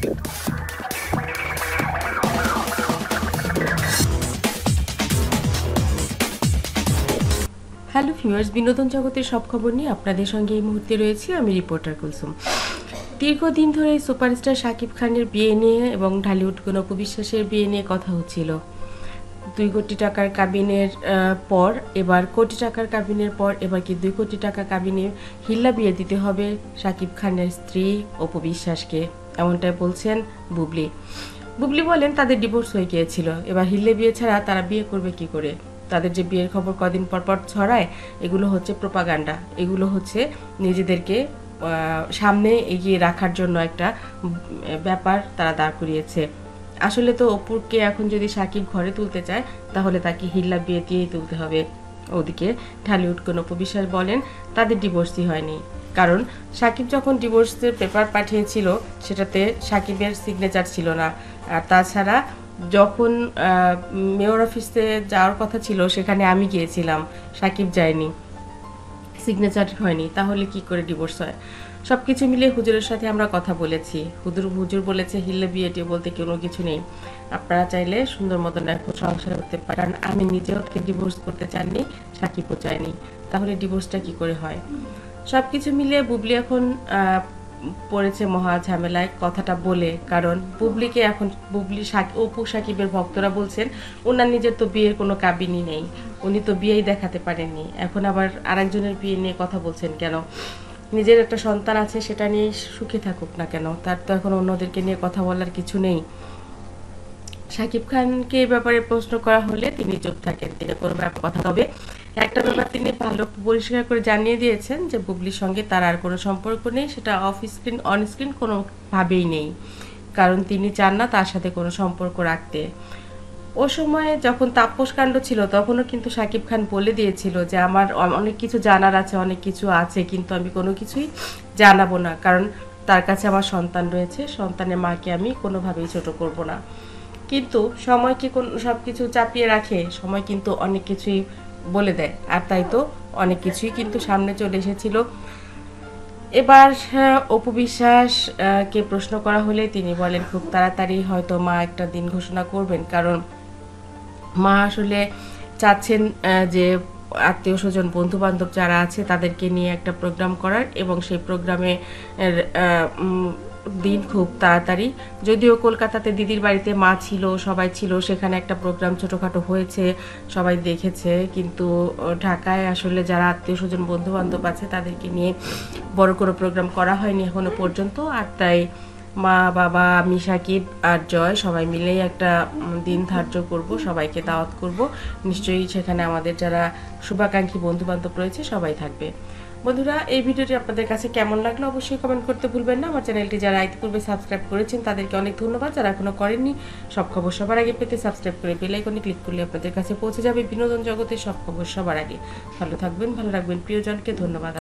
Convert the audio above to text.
Hello viewers, বিনোদন জগতের সব খবর নিয়ে আপনাদের সঙ্গে এই মুহূর্তে রয়েছি আমি রিপোর্টার কুলসুম। দীর্ঘদিন ধরে সুপারস্টার শাকিব খানের বিয়ে নিয়ে এবং ঢালিউড গণপু বিশ্বাসের বিয়ে নিয়ে কথা হচ্ছিল। 2 কোটি টাকার কাবিনের পর এবার কোটি টাকার কাবিনের পর এবার কি 2 কোটি টাকা কাবিনে হিল্লা বিয়ে দিতে হবে শাকিব খানের স্ত্রী অপু বিশ্বাসকে, এমনটাই বলছেন বুবলি। বুবলি বলেন তাদের ডিভোর্স হয়ে গিয়েছিল, এবার হিল্লে বিয়ে ছাড়া তারা বিয়ে করবে কি করে। তাদের যে বিয়ের খবর কদিন পর পর ছড়ায়, এগুলো হচ্ছে প্রোপাগান্ডা, এগুলো হচ্ছে নিজেদেরকে সামনে এগিয়ে রাখার জন্য একটা ব্যাপার তারা দাঁড় করিয়েছে। আসলে তো অপুরকে এখন যদি শাকিব ঘরে তুলতে চায় তাহলে তাকে হিল্লা বিয়ে দিয়েই তুলতে হবে। ওদিকে ঢালিউড গণপু বিশ্বাস বলেন তাদের ডিভোর্সই হয়নি, কারণ শাকিব যখন ডিভোর্সের পেপার পাঠিয়েছিল সেটাতে শাকিবের সিগনেচার ছিল না। আর তাছাড়া যখন মেয়র অফিসে যাওয়ার কথা ছিল সেখানে আমি গিয়েছিলাম, শাকিব যায়নি, সিগনেচার হয়নি, তাহলে কি করে ডিভোর্স হয়। সবকিছু মিলিয়ে হুজুরের সাথে আমরা কথা বলেছি, হুজুর বলেছে হিল্লে বিয়েটি বলতে কোনো কিছু নেই, আপনারা চাইলে সুন্দর মতন এখন সংসার করতে পারেন। আমি নিজেও ডিভোর্স করতে চাইনি, শাকিবও চাইনি, তাহলে ডিভোর্সটা কি করে হয়। সবকিছু মিলিয়ে বুবলি এখন পড়েছে মহা ঝামেলায় কথাটা বলে, কারণ অপু শাকিবের ভক্তরা বলছেন ওনার নিজের তো বিয়ের কোনো কাবিনই নেই, উনি তো বিয়েই দেখাতে পারেননি, এখন আবার আরেকজনের বিয়ে নিয়ে কথা বলছেন কেন। নিজের একটা সন্তান আছে, সেটা নিয়ে সুখে থাকুক না কেন, তার তো এখন অন্যদেরকে নিয়ে কথা বলার কিছু নেই। শাকিব খানকে এই ব্যাপারে প্রশ্ন করা হলে তিনি চুপ থাকেন, তিনি কোনো ব্যাপার কথা। তবে একটা ব্যাপার তিনি ভালো পরিষ্কার করে জানিয়ে দিয়েছেন যে বুবলির সঙ্গে তার আর কোনো সম্পর্ক নেই, সেটা অফ স্ক্রিন অন স্ক্রিন কোনোভাবেই নেই, কারণ তিনি চান না তার সাথে কোনো সম্পর্ক রাখতে। ও সময়ে যখন তাপস কাণ্ড ছিল তখনও কিন্তু শাকিব খান বলে দিয়েছিল যে আমার অনেক কিছু জানার আছে, অনেক কিছু আছে, কিন্তু আমি কোনো কিছুই জানাবো না, কারণ তার কাছে আমার সন্তান রয়েছে, সন্তানের মাকে আমি কোনোভাবেই ছোট করব না। কিন্তু সময় কি সব কিছু চাপিয়ে রাখে, সময় কিন্তু অনেক কিছুই বলে দেয়, আর তাই তো অনেক কিছুই কিন্তু সামনে চলে এসেছিল। এবার অপু বিশ্বাস কে প্রশ্ন করা হলে তিনি বলেন খুব তাড়াতাড়ি হয়তো মা একটা দিন ঘোষণা করবেন, কারণ মা আসলে চাচ্ছেন যে আত্মীয় স্বজন বন্ধু বান্ধব যারা আছে তাদেরকে নিয়ে একটা প্রোগ্রাম করার, এবং সেই প্রোগ্রামে দিন খুব তাড়াতাড়ি। যদিও কলকাতাতে দিদির বাড়িতে মা ছিল, সবাই ছিল, সেখানে একটা প্রোগ্রাম ছোটোখাটো হয়েছে, সবাই দেখেছে, কিন্তু ঢাকায় আসলে যারা আত্মীয় স্বজন বন্ধু বান্ধব আছে তাদেরকে নিয়ে বড় কোনো প্রোগ্রাম করা হয়নি এখনো পর্যন্ত। আর তাই মা, বাবা, আমি, শাকিব আর জয় সবাই মিলেই একটা দিন ধার্য করব, সবাইকে দাওয়াত করব। নিশ্চয়ই সেখানে আমাদের যারা শুভাকাঙ্ক্ষী বন্ধু বান্ধব রয়েছে সবাই থাকবে। বন্ধুরা, এই ভিডিওটি আপনাদের কাছে কেমন লাগলো অবশ্যই কমেন্ট করতে ভুলবেন না। আমার চ্যানেলটি যারা ইতিপূর্বে সাবস্ক্রাইব করেছেন তাদেরকে অনেক ধন্যবাদ, যারা এখনো করেননি সব খবর সবার আগে পেতে সাবস্ক্রাইব করে বেল আইকনে ক্লিক করলে আপনাদের কাছে পৌঁছে যাবে বিনোদন জগতের সব খবর সবার আগে। ভালো থাকবেন, ভালো রাখবেন প্রিয়জনকে, ধন্যবাদ।